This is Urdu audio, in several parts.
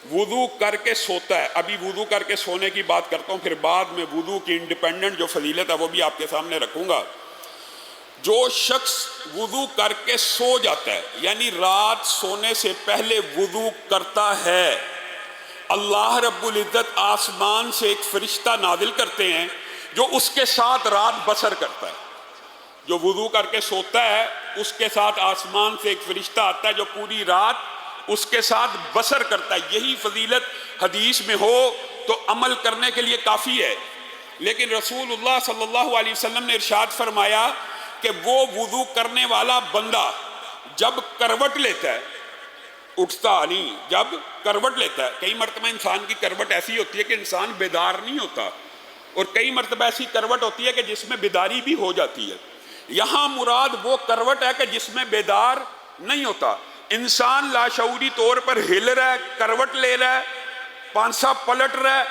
وضو کر کے سوتا ہے. ابھی وضو کر کے سونے کی بات کرتا ہوں، پھر بعد میں وضو کی انڈیپینڈنٹ جو فضیلت ہے وہ بھی آپ کے سامنے رکھوں گا. جو شخص وضو کر کے سو جاتا ہے، یعنی رات سونے سے پہلے وضو کرتا ہے، اللہ رب العزت آسمان سے ایک فرشتہ نازل کرتے ہیں جو اس کے ساتھ رات بسر کرتا ہے. جو وضو کر کے سوتا ہے اس کے ساتھ آسمان سے ایک فرشتہ آتا ہے جو پوری رات اس کے ساتھ بسر کرتا ہے. یہی فضیلت حدیث میں ہو تو عمل کرنے کے لیے کافی ہے. لیکن رسول اللہ صلی اللہ علیہ وسلم نے ارشاد فرمایا کہ وہ وضو کرنے والا بندہ جب کروٹ لیتا ہے، اٹھتا نہیں، جب کروٹ لیتا ہے. کئی مرتبہ انسان کی کروٹ ایسی ہوتی ہے کہ انسان بیدار نہیں ہوتا، اور کئی مرتبہ ایسی کروٹ ہوتی ہے کہ جس میں بیداری بھی ہو جاتی ہے. یہاں مراد وہ کروٹ ہے کہ جس میں بیدار نہیں ہوتا. انسان لاشعوری طور پر ہل رہا ہے، کروٹ لے رہا ہے، پانسا پلٹ رہا ہے،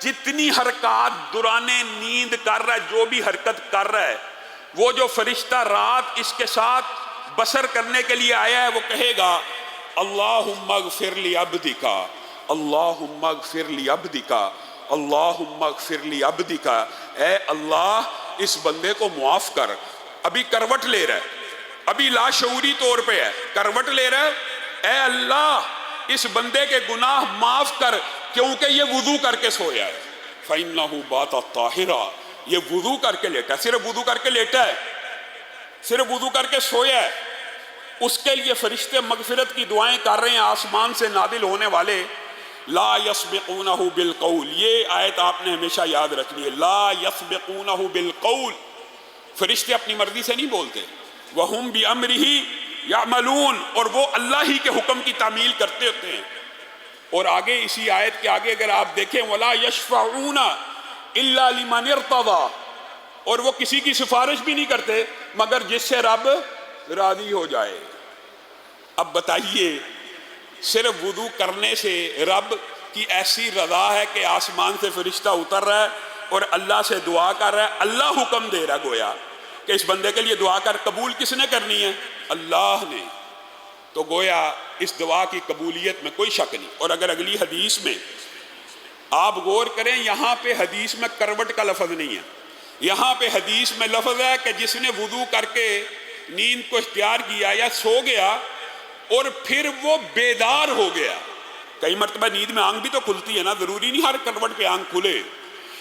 جتنی حرکات دوران نیند کر رہا ہے، جو بھی حرکت کر رہا ہے، وہ جو فرشتہ رات اس کے ساتھ بسر کرنے کے لیے آیا ہے وہ کہے گا اللہم اغفر لی عبدک، اللہم اغفر لی عبدک، اللہم اغفر لی عبدک. اے اللہ اس بندے کو معاف کر. ابھی کروٹ لے رہا ہے، ابھی لاشعوری طور پہ ہے، کروٹ لے رہا ہے، اے اللہ اس بندے کے گناہ معاف کر کیونکہ یہ وضو کر کے سویا ہے. فَإِنَّهُ بَاتَ طَاهِرًا، یہ وضو کر کے لیٹا ہے، صرف وضو کر کے لیٹا ہے، صرف وضو کر کے سویا ہے. اس کے لیے فرشتے مغفرت کی دعائیں کر رہے ہیں آسمان سے نازل ہونے والے. لا یسبقونہ بالقول، یہ آیت آپ نے ہمیشہ یاد رکھنی ہے. لا یسبقونہ بالقول، فرشتے اپنی مرضی سے نہیں بولتے. وہم بامرہ یعملون، اور وہ اللہ ہی کے حکم کی تعمیل کرتے ہوتے ہیں. اور آگے اسی آیت کے آگے اگر آپ دیکھیں ولا یشفعون الا لمن ارتضی، اور وہ کسی کی سفارش بھی نہیں کرتے مگر جس سے رب راضی ہو جائے. اب بتائیے صرف وضو کرنے سے رب کی ایسی رضا ہے کہ آسمان سے فرشتہ اتر رہا ہے اور اللہ سے دعا کر رہا ہے. اللہ حکم دے رہا گویا کہ اس بندے کے لیے دعا کر. قبول کس نے کرنی ہے؟ اللہ نے. تو گویا اس دعا کی قبولیت میں کوئی شک نہیں. اور اگر اگلی حدیث میں آپ غور کریں، یہاں پہ حدیث میں کروٹ کا لفظ نہیں ہے، یہاں پہ حدیث میں لفظ ہے کہ جس نے وضو کر کے نیند کو اختیار کیا یا سو گیا اور پھر وہ بیدار ہو گیا. کئی مرتبہ نیند میں آنکھ بھی تو کھلتی ہے نا، ضروری نہیں ہر کروٹ پہ آنکھ کھلے،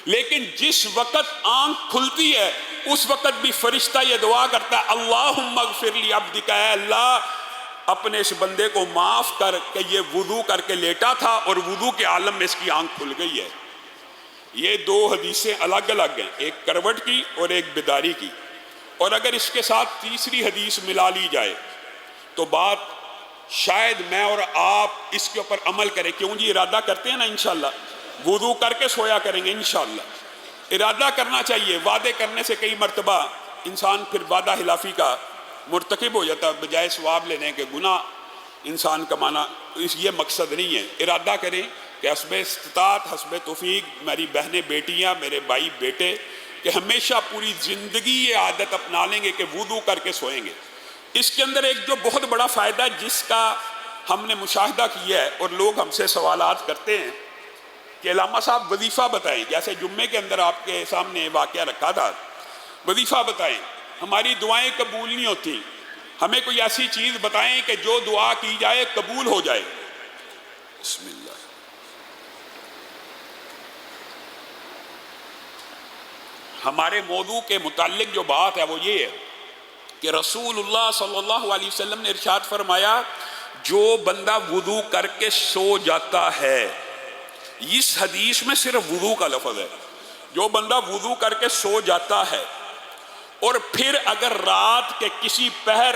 لیکن جس وقت آنکھ کھلتی ہے اس وقت بھی فرشتہ یہ دعا کرتا ہے اللہم اغفر لی عبدک، اے اللہ اپنے اس بندے کو معاف کر کہ یہ وضو کر کے لیٹا تھا اور وضو کے عالم میں اس کی آنکھ کھل گئی ہے. یہ دو حدیثیں الگ الگ ہیں، ایک کروٹ کی اور ایک بیداری کی. اور اگر اس کے ساتھ تیسری حدیث ملا لی جائے تو بات شاید میں اور آپ اس کے اوپر عمل کریں. کیوں جی؟ ارادہ کرتے ہیں نا انشاءاللہ وضو کر کے سویا کریں گے انشاءاللہ. ارادہ کرنا چاہیے. وعدے کرنے سے کئی مرتبہ انسان پھر وعدہ خلافی کا مرتکب ہو جاتا ہے، بجائے ثواب لینے کے گناہ انسان کمانا. یہ مقصد نہیں ہے. ارادہ کریں کہ حسب استطاعت حسب توفیق میری بہنیں بیٹیاں میرے بھائی بیٹے کہ ہمیشہ پوری زندگی یہ عادت اپنا لیں گے کہ وضو کر کے سوئیں گے. اس کے اندر ایک جو بہت بڑا فائدہ ہے جس کا ہم نے مشاہدہ کیا ہے اور لوگ ہم سے سوالات کرتے ہیں کہ علامہ صاحب وظیفہ بتائیں. جیسے جمعے کے اندر آپ کے سامنے واقعہ رکھا تھا، وظیفہ بتائیں. ہماری دعائیں قبول نہیں ہوتی، ہمیں کوئی ایسی چیز بتائیں کہ جو دعا کی جائے قبول ہو جائے. بسم اللہ. ہمارے موضوع کے متعلق جو بات ہے وہ یہ ہے کہ رسول اللہ صلی اللہ علیہ وسلم نے ارشاد فرمایا جو بندہ وضو کر کے سو جاتا ہے، اس حدیث میں صرف وضو کا لفظ ہے، جو بندہ وضو کر کے سو جاتا ہے اور پھر اگر رات کے کسی پہر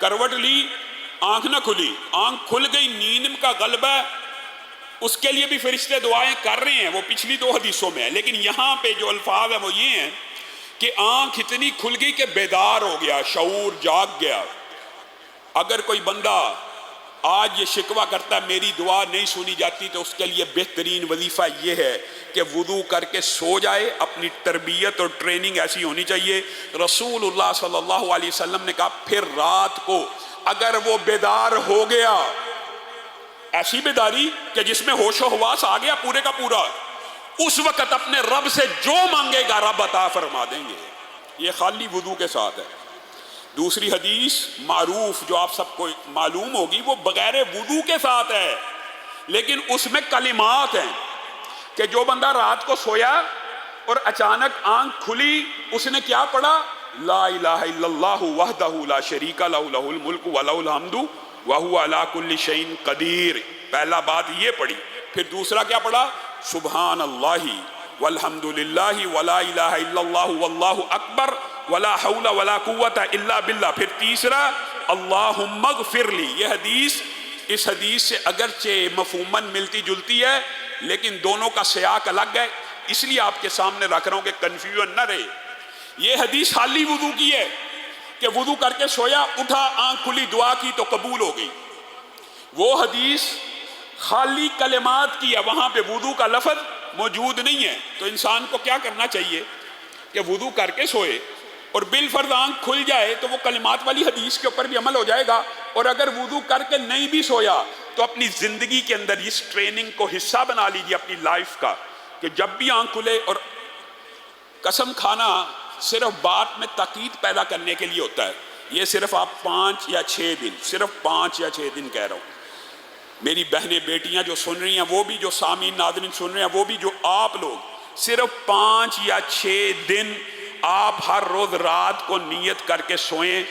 کروٹ لی، آنکھ نہ کھلی، آنکھ کھل گئی، نیند کا غلبہ، اس کے لیے بھی فرشتے دعائیں کر رہے ہیں. وہ پچھلی دو حدیثوں میں ہے، لیکن یہاں پہ جو الفاظ ہیں وہ یہ ہیں کہ آنکھ اتنی کھل گئی کہ بیدار ہو گیا، شعور جاگ گیا. اگر کوئی بندہ آج یہ شکوہ کرتا ہے میری دعا نہیں سنی جاتی، تو اس کے لیے بہترین وظیفہ یہ ہے کہ وضو کر کے سو جائے. اپنی تربیت اور ٹریننگ ایسی ہونی چاہیے. رسول اللہ صلی اللہ علیہ وسلم نے کہا پھر رات کو اگر وہ بیدار ہو گیا ایسی بیداری کہ جس میں ہوش و حواس آ گیا پورے کا پورا، اس وقت اپنے رب سے جو مانگے گا رب عطا فرما دیں گے. یہ خالی وضو کے ساتھ ہے. دوسری حدیث معروف جو آپ سب کو معلوم ہوگی وہ بغیر وضو کے ساتھ ہے، لیکن اس میں کلمات ہیں کہ جو بندہ رات کو سویا اور اچانک آنکھ کھلی، اس نے کیا پڑھا؟ لا الہ الا اللہ وحدہ لا شریک لہ لہ الملک ولہ الحمد وہو علی کل شیء قدیر. پہلا بات یہ پڑھی. پھر دوسرا کیا پڑھا؟ سبحان اللہ والحمد للہ ولا الہ الا اللہ واللہ اکبر ولا حول ولا قوت الا باللہ. پھر تیسرا اللہم اغفر لی. یہ حدیث اس حدیث سے اگرچہ مفہوماً ملتی جلتی ہے لیکن دونوں کا سیاق الگ ہے، اس لیے آپ کے سامنے رکھ رہا ہوں کہ کنفیوژن نہ رہے. یہ حدیث خالی وضو کی ہے کہ وضو کر کے سویا، اٹھا، آنکھ کھلی، دعا کی تو قبول ہو گئی. وہ حدیث خالی کلمات کی ہے، وہاں پہ وضو کا لفظ موجود نہیں ہے. تو انسان کو کیا کرنا چاہیے کہ وضو کر کے سوئے اور بالفرض آنکھ کھل جائے تو وہ کلمات والی حدیث کے اوپر بھی عمل ہو جائے گا. اور اگر وضو کر کے نہیں بھی سویا تو اپنی زندگی کے اندر اس ٹریننگ کو حصہ بنا لیجیے اپنی لائف کا، کہ جب بھی آنکھ کھلے. اور قسم کھانا صرف بات میں تاکید پیدا کرنے کے لیے ہوتا ہے. یہ صرف آپ 5 یا 6 دن، صرف 5 یا 6 دن کہہ رہا ہوں. میری بہنیں بیٹیاں جو سن رہی ہیں، وہ بھی جو سامعین ناظرین سن رہے ہیں، وہ بھی جو آپ لوگ، صرف 5 یا 6 دن آپ ہر روز رات کو نیت کر کے سوئیں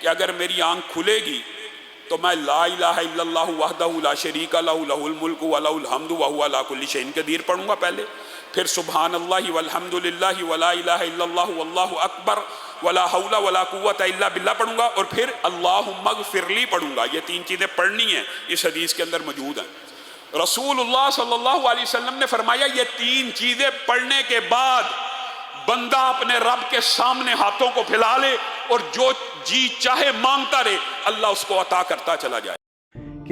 کہ اگر میری آنکھ کھلے گی تو میں لا الہ الا اللہ وحدہ لا شریک لہ لہ الملک ولہ الحمد وہو علی کل شیء قدیر پڑھوں گا پہلے. پھر سبحان اللہ والحمد للہ ولا الہ الا اللہ واللہ اکبر ولا حول ولا قوت الا باللہ پڑھوں گا. اور پھر اللہم اغفر لی پڑھوں گا. یہ 3 چیزیں پڑھنی ہیں، اس حدیث کے اندر موجود ہیں. رسول اللہ صلی اللہ علیہ وسلم نے فرمایا یہ 3 چیزیں پڑھنے کے بعد بندہ اپنے رب کے سامنے ہاتھوں کو پھیلا لے اور جو جی چاہے مانگتا رہے، اللہ اس کو عطا کرتا چلا جائے.